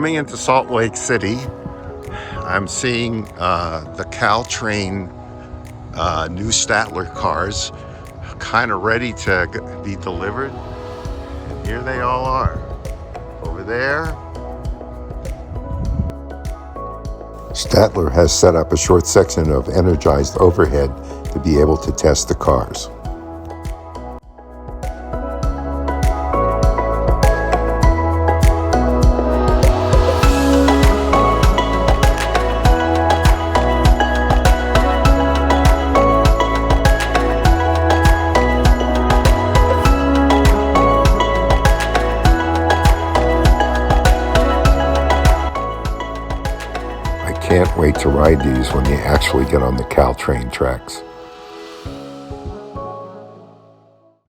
Coming into Salt Lake City, I'm seeing the CalTrain new Stadler cars kind of ready to be delivered. And here they all are. Over there. Stadler has set up a short section of energized overhead to be able to test the cars. I can't wait to ride these when they actually get on the CalTrain tracks.